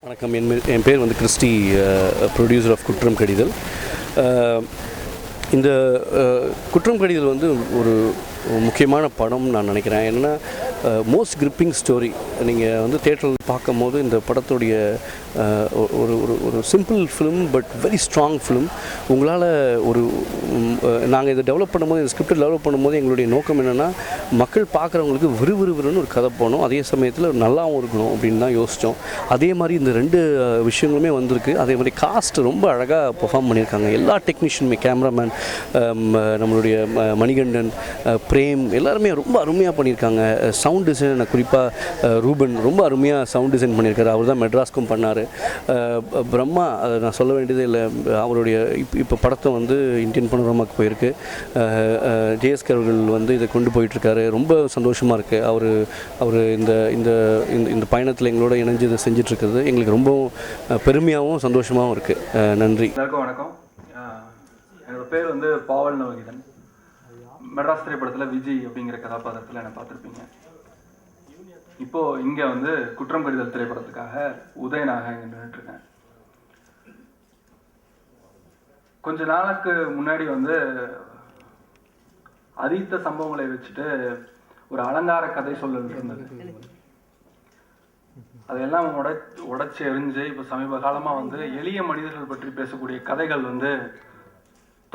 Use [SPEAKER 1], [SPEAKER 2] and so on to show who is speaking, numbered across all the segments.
[SPEAKER 1] வணக்கம். என் பேர் வந்து கிறிஸ்டி, ப்ரொடியூசர் ஆஃப் குற்றம் கடிதல். இந்த குற்றம் கடிதல் வந்து ஒரு முக்கியமான படம் நான் நினைக்கிறேன். என்னென்னா மோஸ்ட் கிரிப்பிங் ஸ்டோரி. நீங்கள் வந்து தேட்டரில் பார்க்கும் போது இந்த படத்துடைய ஒரு ஒரு ஒரு simple film but very strong film. உங்களால் ஒரு நாங்கள் இதை டெவலப் பண்ணும்போது, இந்த ஸ்கிரிப்டை டெவலப் பண்ணும்போது எங்களுடைய நோக்கம் என்னென்னா மக்கள் பார்க்குறவங்களுக்கு விறுவிறுன்னு ஒரு கதை போகணும், அதே சமயத்தில் நல்லாவும் இருக்கணும் அப்படின்னு தான் யோசித்தோம். அதே மாதிரி இந்த ரெண்டு விஷயங்களுமே வந்திருக்கு. அதே மாதிரி காஸ்ட் ரொம்ப அழகாக பெர்ஃபார்ம் பண்ணியிருக்காங்க. எல்லா டெக்னீஷியனுமே, கேமராமேன் நம்மளுடைய மணிகண்டன், பிரேம், எல்லாருமே ரொம்ப அருமையாக பண்ணியிருக்காங்க. சவுண்ட் டிசைன் குறிப்பாக ரூபன் ரொம்ப அருமையாக சவுண்ட் டிசைன் பண்ணியிருக்காரு. அவர் தான் மெட்ராஸ்க்கும் பண்ணார். பிரம்மா, நான் சொல்ல வேண்டியதே இல்லை. அவருடைய இப்போ படத்தை வந்து இந்தியன் பனோரமாக்கு போயிருக்கு. ஜேஎஸ்கே அவர்கள் வந்து இதை கொண்டு போயிட்டுருக்காரு. ரொம்ப சந்தோஷமாக இருக்குது. அவர் இந்த இந்த இந்த பயணத்தில் எங்களோட இணைஞ்சு இதை செஞ்சிட்ருக்கிறது எங்களுக்கு ரொம்பவும் பெருமையாகவும் சந்தோஷமாகவும் இருக்குது. நன்றி.
[SPEAKER 2] எல்லாருக்கும் வணக்கம். என்னோட பேர் வந்து பாவல் நவகிதன். மெட்ராஸ் திரைப்படத்தில் விஜய் அப்படிங்கிற கதாபாத்திரத்தில் என்னை பார்த்துருப்பீங்க. இப்போது இங்கே வந்து குற்றம் கடிதல் திரைப்படத்துக்காக உதயனாக இங்கே நின்றுட்டுருக்கேன். கொஞ்ச நாளுக்கு முன்னாடி வந்து அதீத்த சம்பவங்களை வச்சுட்டு ஒரு அலங்கார கதை சொல்லல் இருந்தது. அதையெல்லாம் உடைச்சி எறிஞ்சு இப்போ சமீப காலமாக வந்து எளிய மனிதர்கள் பற்றி பேசக்கூடிய கதைகள் வந்து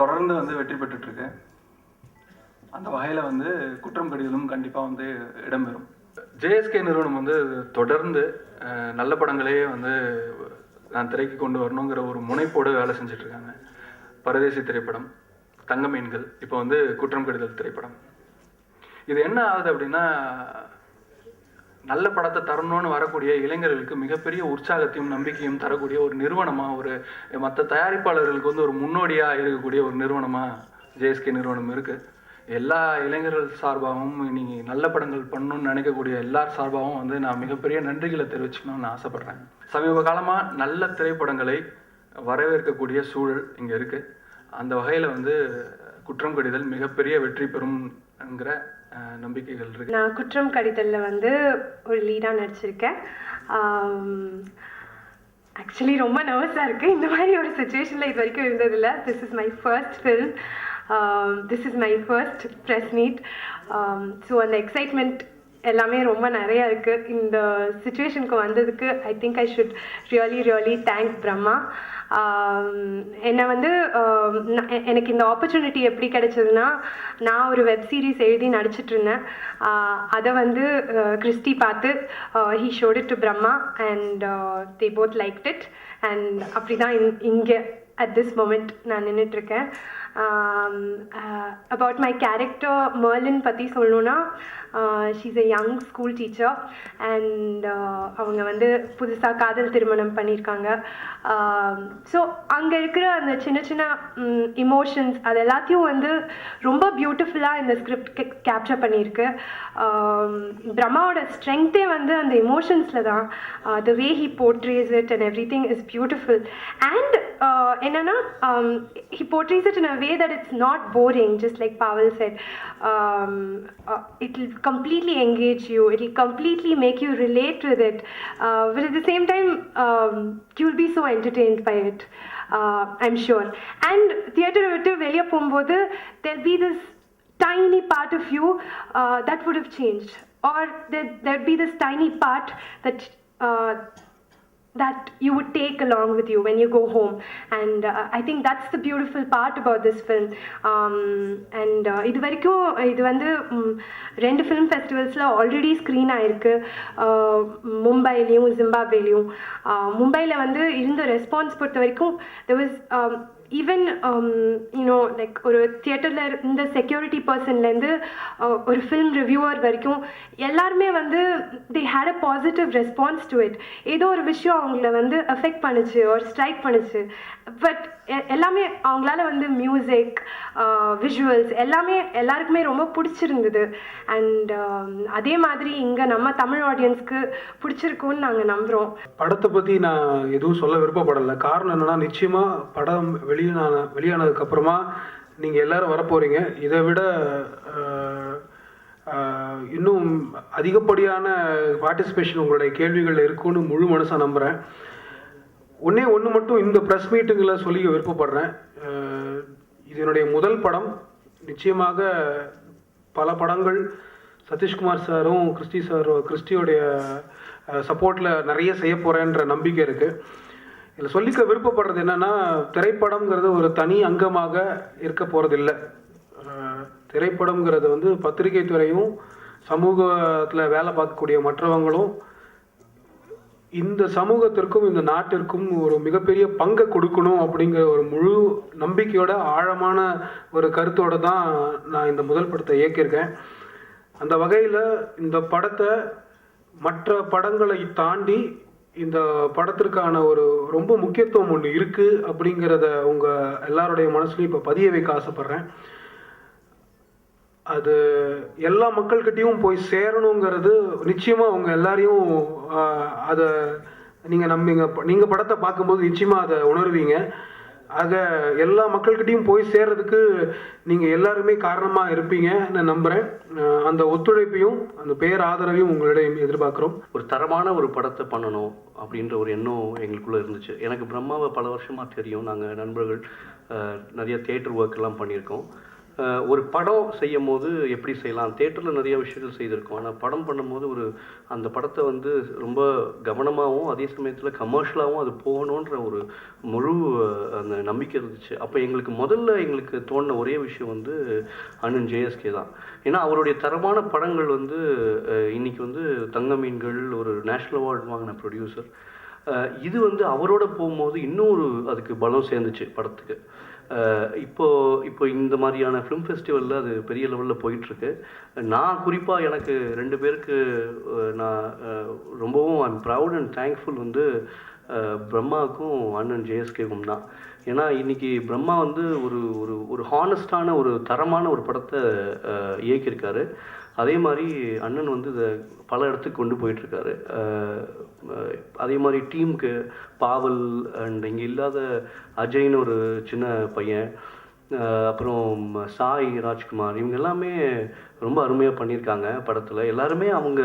[SPEAKER 2] தொடர்ந்து வந்து வெற்றி பெற்றுட்ருக்கு. அந்த வகையில் வந்து குற்றம் கடிதலும் கண்டிப்பாக வந்து இடம்பெறும். ஜேஎஸ்கே நிறுவனம் வந்து தொடர்ந்து நல்ல படங்களையே வந்து நான் திரைக்கு கொண்டு வரணுங்கிற ஒரு முனைப்போடு வேலை செஞ்சிட்ருக்காங்க. பரதேசி திரைப்படம், தங்க மீன்கள், இப்போ வந்து குற்றம் கடிதல் திரைப்படம். இது என்ன ஆகுது அப்படின்னா, நல்ல படத்தை தரணும்னு வரக்கூடிய இளைஞர்களுக்கு மிகப்பெரிய உற்சாகத்தையும் நம்பிக்கையும் தரக்கூடிய ஒரு நிறுவனமாக, ஒரு மற்ற தயாரிப்பாளர்களுக்கு வந்து ஒரு முன்னோடியாக இருக்கக்கூடிய ஒரு நிறுவனமாக ஜேஎஸ்கே நிறுவனம் இருக்குது. எல்லா இளைஞர்கள் சார்பாகவும், நீங்கள் நல்ல படங்கள் பண்ணணும்னு நினைக்கக்கூடிய எல்லார் சார்பாகவும் வந்து நான் மிகப்பெரிய நன்றிகளை தெரிவிச்சுக்கணும்னு நான் ஆசைப்பட்றேன். சமீப காலமாக நல்ல திரைப்படங்களை வரவேற்கக்கூடிய சூழல் இங்கே இருக்குது. அந்த வகையில் வந்து குற்றம் கடிதல் மிகப்பெரிய வெற்றி பெறும்ங்கிற நம்பிக்கைகள் இருக்கு.
[SPEAKER 3] நான் குற்றம் கடிதலில் வந்து ஒரு லீடாக நடிச்சிருக்கேன். ஆக்சுவலி ரொம்ப நர்வஸாக இருக்குது. இந்த மாதிரி ஒரு சுச்சுவேஷனில் இது வரைக்கும் இருந்ததில்லை. This is my first film. This is my first press meet. So அந்த எக்ஸைட்மெண்ட் எல்லாமே ரொம்ப நிறையா இருக்குது. இந்த சுச்சுவேஷனுக்கு வந்ததுக்கு I think I should really thank Brahma. என்னை வந்து எனக்கு இந்த ஆப்பர்ச்சுனிட்டி எப்படி கிடைச்சதுன்னா, நான் ஒரு வெப் சீரிஸ் எழுதி நடிச்சிட்டு இருந்தேன். அதை வந்து கிறிஸ்டி பார்த்து he ஷோட் it to Brahma and they both liked it. And அப்படி தான் இங்கே அட் திஸ் மொமெண்ட் நான் நின்றுட்டுருக்கேன். about my character Merlin பற்றி சொல்லணுன்னா, she's a young school teacher and அவங்க வந்து புதுசாக காதல் திருமணம் பண்ணியிருக்காங்க. ஸோ அங்கே இருக்கிற அந்த சின்ன சின்ன இமோஷன்ஸ் அது எல்லாத்தையும் வந்து ரொம்ப பியூட்டிஃபுல்லாக இந்த ஸ்கிரிப்ட் கேப்சர் பண்ணியிருக்கு. பிரம்மாவோட ஸ்ட்ரென்த்தே வந்து அந்த இமோஷன்ஸில் தான். the way he portrays it and everything is beautiful. And என்னன்னா, he portrays it in a way that it's not boring, just like Pavel said. It will completely engage you, it will completely make you relate with it, but at the same time you will be so entertained by it, I'm sure. And theatre vittu veliya pogumbodhu there'll be this tiny part of you that would have changed, or there'd be this tiny part that you would take along with you when you go home. And I think that's the beautiful part about this film. And இது வரைக்கும் இது வந்து 2 film ஃபெஸ்டிவல்ஸில் already screen ஆகிருக்கு. மும்பைலேயும் ஜிம்பாப்வேலேயும். மும்பையில் வந்து இருந்த response பொறுத்த வரைக்கும் there was even லைக் ஒரு தியேட்டரில் இருந்த செக்யூரிட்டி பர்சன்லேருந்து ஒரு ஃபில்ம் ரிவ்யூவர் வரைக்கும் எல்லாருமே வந்து they had a positive response to it. ஏதோ ஒரு விஷயம் அவங்கள வந்து அஃபெக்ட் பண்ணுச்சு, ஒரு ஸ்ட்ரைக் பண்ணுச்சு. பட் எல்லாமே அவங்களால வந்து மியூசிக், விஷுவல்ஸ் எல்லாமே எல்லாருக்குமே ரொம்ப பிடிச்சிருந்தது. அண்ட் அதே மாதிரி இங்கே நம்ம தமிழ் ஆடியன்ஸ்க்கு பிடிச்சிருக்குன்னு நாங்கள் நம்புகிறோம்.
[SPEAKER 4] படத்தை பற்றி நான் எதுவும் சொல்ல விருப்பப்படலை. காரணம் என்னென்னா, நிச்சயமாக படம் வெளியானதுக்கப்புறமா நீங்கள் எல்லோரும் வரப்போகிறீங்க. இதை விட இன்னும் அதிகப்படியான பார்ட்டிசிபேஷன் உங்களுடைய கேள்விகள் இருக்குன்னு முழு மனசாக நம்புகிறேன். ஒன்று மட்டும் இந்த ப்ரெஸ் மீட்டுங்களை சொல்லி விருப்பப்படுறேன். இது என்னுடைய முதல் படம். நிச்சயமாக பல படங்கள் சதீஷ்குமார் சாரும் கிறிஸ்டியோடைய சப்போர்ட்டில் நிறைய செய்ய போகிறேன்ற நம்பிக்கை இருக்குது. இதில் சொல்லிக்க விருப்பப்படுறது என்னென்னா, திரைப்படங்கிறது ஒரு தனி அங்கமாக இருக்க போகிறதில்லை. திரைப்படங்கிறது வந்து பத்திரிகை துறையும் சமூகத்தில் வேலை பார்க்கக்கூடிய மற்றவங்களும் இந்த சமூகத்திற்கும் இந்த நாட்டிற்கும் ஒரு மிகப்பெரிய பங்கை கொடுக்கணும் அப்படிங்கிற ஒரு முழு நம்பிக்கையோட ஆழமான ஒரு கருத்தோடு தான் நான் இந்த முதல் படத்தை இயக்கியிருக்கேன். அந்த வகையில் இந்த படத்தை மற்ற படங்களை தாண்டி இந்த படத்திற்கான ஒரு ரொம்ப முக்கியத்துவம் ஒன்று இருக்குது அப்படிங்கிறத உங்கள் எல்லாருடைய மனசுலையும் இப்போ பதிய வைக்க ஆசைப்பட்றேன். அது எல்லா மக்கள்கிட்டையும் போய் சேரணுங்கிறது நிச்சயமாக அவங்க எல்லாரையும் அதை நீங்கள் படத்தை பார்க்கும்போது நிச்சயமாக அதை உணர்வீங்க. ஆக எல்லா மக்கள்கிட்டையும் போய் சேர்றதுக்கு நீங்கள் எல்லாருமே காரணமாக இருப்பீங்கன்னு நம்புகிறேன். அந்த ஒத்துழைப்பையும் அந்த பேராதரவையும் உங்களிடம் எதிர்பார்க்குறோம்.
[SPEAKER 1] ஒரு தரமான ஒரு படத்தை பண்ணணும் அப்படின்ற ஒரு எண்ணம் எங்களுக்குள்ளே இருந்துச்சு. எனக்கு பிரம்மாவை பல வருஷமாக தெரியும். நாங்கள் நண்பர்கள் நிறைய தியேட்டர் ஒர்க்கெல்லாம் பண்ணியிருக்கோம். ஒரு படம் செய்யும் போது எப்படி செய்யலாம், தேட்டரில் நிறைய விஷயங்கள் செய்திருக்கோம். ஆனால் படம் பண்ணும்போது அந்த படத்தை வந்து ரொம்ப கவனமாகவும் அதே சமயத்தில் கமர்ஷியலாகவும் அது போகணுன்ற ஒரு முழு அந்த நம்பிக்கை இருந்துச்சு. அப்போ எங்களுக்கு தோணின ஒரே விஷயம் வந்து அண்ணன் ஜேஎஸ்கே தான். ஏன்னா அவருடைய தரமான படங்கள் வந்து இன்னைக்கு வந்து தங்க மீன்கள் ஒரு நேஷ்னல் அவார்டு வாங்கின ப்ரொடியூசர். இது வந்து அவரோட போகும்போது இன்னும் அதுக்கு பலம் சேர்ந்துச்சு படத்துக்கு. இப்போ இந்த மாதிரியான ஃபிலிம் ஃபெஸ்டிவலில் அது பெரிய லெவலில் போயிட்டுருக்கு. நான் குறிப்பாக எனக்கு 2 பேருக்கு நான் ரொம்பவும் ஐம் ப்ரவுட் அண்ட் தேங்க்ஃபுல் வந்து பிரம்மாவுக்கும் அண்ணன் ஜேஎஸ்கேக்கும் தான். ஏன்னா இன்றைக்கி பிரம்மா வந்து ஒரு ஹானஸ்டான ஒரு தரமான ஒரு படத்தை இயக்கியிருக்காரு. அதே மாதிரி அண்ணன் வந்து இதை பல இடத்துக்கு கொண்டு போயிட்டுருக்காரு. அதே மாதிரி டீமுக்கு பாவல் அண்ட் இங்கே இல்லாத அஜய்னு ஒரு சின்ன பையன், அப்புறம் சாய் ராஜ்குமார், இவங்க எல்லாமே ரொம்ப அருமையாக பண்ணியிருக்காங்க படத்தில். எல்லாருமே அவங்க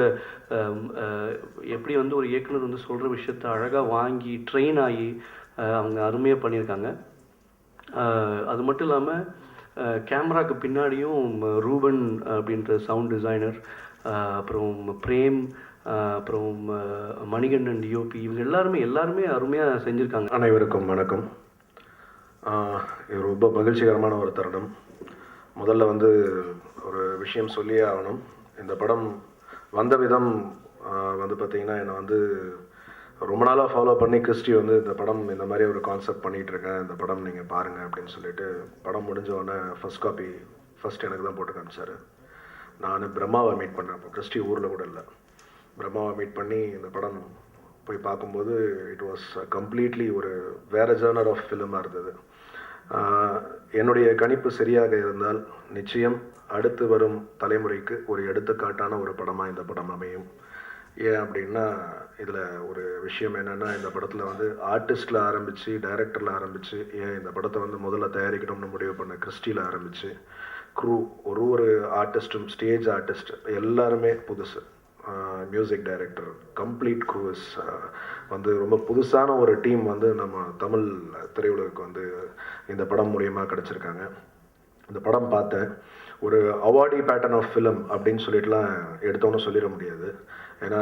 [SPEAKER 1] எப்படி வந்து ஒரு இயக்குனர் வந்து சொல்கிற விஷயத்த அழகாக வாங்கி ட்ரெயின் ஆகி அவங்க அருமையாக பண்ணியிருக்காங்க. அது மட்டும் இல்லாமல் கேமராக்கு பின்னாடியும் ரூபன் அப்படின்ற சவுண்ட் டிசைனர், அப்புறம் பிரேம், அப்புறம் மணிகண்டன் டிஓபி, இவங்க எல்லாருமே அருமையாக செஞ்சுருக்காங்க.
[SPEAKER 5] அனைவருக்கும் வணக்கம். இது ரொம்ப மகிழ்ச்சிகரமான ஒரு தருணம். முதல்ல வந்து ஒரு விஷயம் சொல்லியே ஆகணும். இந்த படம் வந்த விதம் வந்து பார்த்திங்கன்னா என்னை வந்து ரொம்ப நாளாக ஃபாலோ பண்ணி கிறிஸ்டி வந்து இந்த படம் இந்த மாதிரி ஒரு கான்செப்ட் பண்ணிகிட்ருக்கேன், இந்த படம் நீங்கள் பாருங்கள் அப்படின்னு சொல்லிட்டு படம் முடிஞ்ச உடனே ஃபஸ்ட் காப்பி எனக்கு தான் போட்டு காமிச்சார். நான் பிரம்மாவை மீட் பண்ணேன். அப்போ கிறிஸ்டி ஊரில் கூட இல்லை. பிரம்மாவை மீட் பண்ணி இந்த படம் போய் பார்க்கும்போது இட் வாஸ் கம்ப்ளீட்லி ஒரு வேறு ஜேர்னர் ஆஃப் ஃபிலிமாக இருந்தது. என்னுடைய கணிப்பு சரியாக இருந்தால் நிச்சயம் அடுத்து வரும் தலைமுறைக்கு ஒரு எடுத்துக்காட்டான ஒரு படமாக இந்த படம் அமையும். ஏன் அப்படின்னா இதில் ஒரு விஷயம் என்னென்னா, இந்த படத்தில் வந்து ஆர்டிஸ்டில் ஆரம்பித்து டைரக்டரில் ஆரம்பித்து, ஏன் இந்த படத்தை வந்து முதல்ல தயாரிக்கணும்னு முடிவு பண்ண கிறிஸ்டியில் ஆரம்பித்து க்ரூ ஒரு ஆர்டிஸ்ட்டும் ஸ்டேஜ் ஆர்டிஸ்ட் எல்லாருமே புதுசு. மியூசிக் டைரக்டர் கம்ப்ளீட் க்ரூஸ் வந்து ரொம்ப புதுசான ஒரு டீம் வந்து நம்ம தமிழ் திரையுலகுக்கு வந்து இந்த படம் மூலியமாக கிடச்சிருக்காங்க. இந்த படம் பார்த்தேன். ஒரு அவார்டி பேட்டர்ன் ஆஃப் ஃபிலிம் அப்படின்னு சொல்லிட்டுலாம் எடுத்தோன்னு சொல்லிட முடியாது. ஏன்னா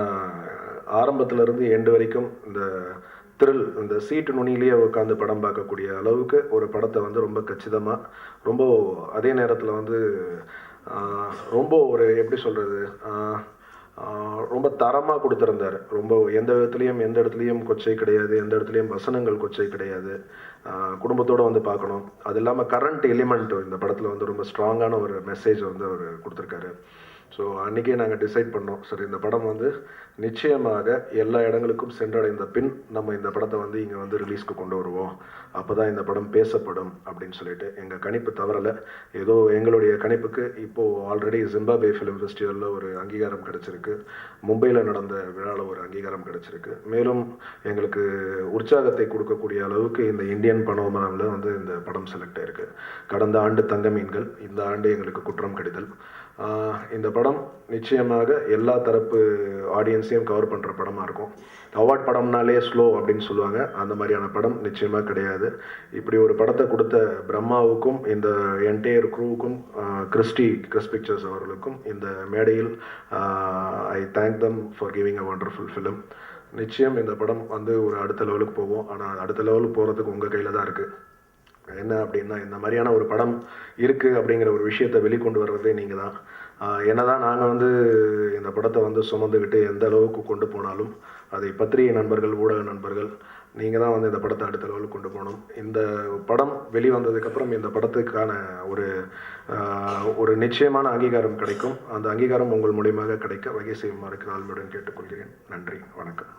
[SPEAKER 5] ஆரம்பத்துலேருந்து எண்டு வரைக்கும் இந்த த்ரில், இந்த சீட்டு நுனியிலேயே உட்காந்து படம் பார்க்கக்கூடிய அளவுக்கு ஒரு படத்தை வந்து ரொம்ப கச்சிதமாக, ரொம்ப அதே நேரத்தில் வந்து ரொம்ப ஒரு எப்படி சொல்கிறது, ரொம்ப தரமாக கொடுத்துருந்தார். ரொம்ப எந்த இடத்துலையும் கொச்சை கிடையாது, எந்த இடத்துலையும் வசனங்கள் கொச்சை கிடையாது. குடும்பத்தோடு வந்து பார்க்கணும். அது இல்லாமல் கரண்ட் எலிமெண்ட் இந்த படத்தில் வந்து ரொம்ப ஸ்ட்ராங்கான ஒரு மெசேஜ் வந்து அவர் கொடுத்துருக்காரு. ஸோ அன்றைக்கே நாங்கள் டிசைட் பண்ணோம், சரி இந்த படம் வந்து நிச்சயமாக எல்லா இடங்களுக்கும் சென்றடைந்த பின் நம்ம இந்த படத்தை வந்து இங்கே வந்து ரிலீஸ்க்கு கொண்டு வருவோம், அப்போ தான் இந்த படம் பேசப்படும் அப்படின்னு சொல்லிட்டு. எங்கள் கணிப்பு தவறலை. ஏதோ எங்களுடைய கணிப்புக்கு இப்போது ஆல்ரெடி ஜிம்பாப்வே ஃபிலிம் ஃபெஸ்டிவலில் ஒரு அங்கீகாரம் கிடச்சிருக்கு, மும்பையில் நடந்த விழாவில் ஒரு அங்கீகாரம் கிடச்சிருக்கு. மேலும் எங்களுக்கு உற்சாகத்தை கொடுக்கக்கூடிய அளவுக்கு இந்த இந்தியன் பனோரமாவில் வந்து இந்த படம் செலக்ட் ஆயிருக்கு. கடந்த ஆண்டு தங்க மீன்கள், இந்த ஆண்டு எங்களுக்கு குற்றம் கடிதல். இந்த படம் நிச்சயமாக எல்லா தரப்பு ஆடியன்ஸையும் கவர் பண்ணுற படமாக இருக்கும். அவார்ட் படம்னாலே ஸ்லோ அப்படின்னு சொல்லுவாங்க, அந்த மாதிரியான படம் நிச்சயமாக கிடையாது. இப்படி ஒரு படத்தை கொடுத்த பிரம்மாவுக்கும் இந்த என்டையர் க்ரூவுக்கும் கிறிஸ் பிக்சர்ஸ் அவர்களுக்கும் இந்த மேடையில் I thank them for giving a wonderful film. நிச்சயம் இந்த படம் வந்து ஒரு அடுத்த லெவலுக்கு போகும். ஆனால் அடுத்த லெவலுக்கு போகிறதுக்கு உங்கள் கையில் தான் இருக்குது. என்ன அப்படின்னா, இந்த மாதிரியான ஒரு படம் இருக்குது அப்படிங்கிற ஒரு விஷயத்தை வெளிக்கொண்டு வர்றதே நீங்கள் தான். என்னதான் நாங்கள் வந்து இந்த படத்தை வந்து சுமந்துக்கிட்டு எந்த அளவுக்கு கொண்டு போனாலும் அதை பத்திரிகை நண்பர்கள், ஊடக நண்பர்கள், நீங்கள் தான் வந்து இந்த படத்தை அடுத்த லெவலுக்கு கொண்டு போகணும். இந்த படம் வெளிவந்ததுக்கப்புறம் இந்த படத்துக்கான ஒரு நிச்சயமான அங்கீகாரம் கிடைக்கும். அந்த அங்கீகாரம் உங்கள் மூலியமாக கிடைக்க வகை செய்யுமாறு தாழ்மையுடன் கேட்டுக்கொள்கிறேன். நன்றி, வணக்கம்.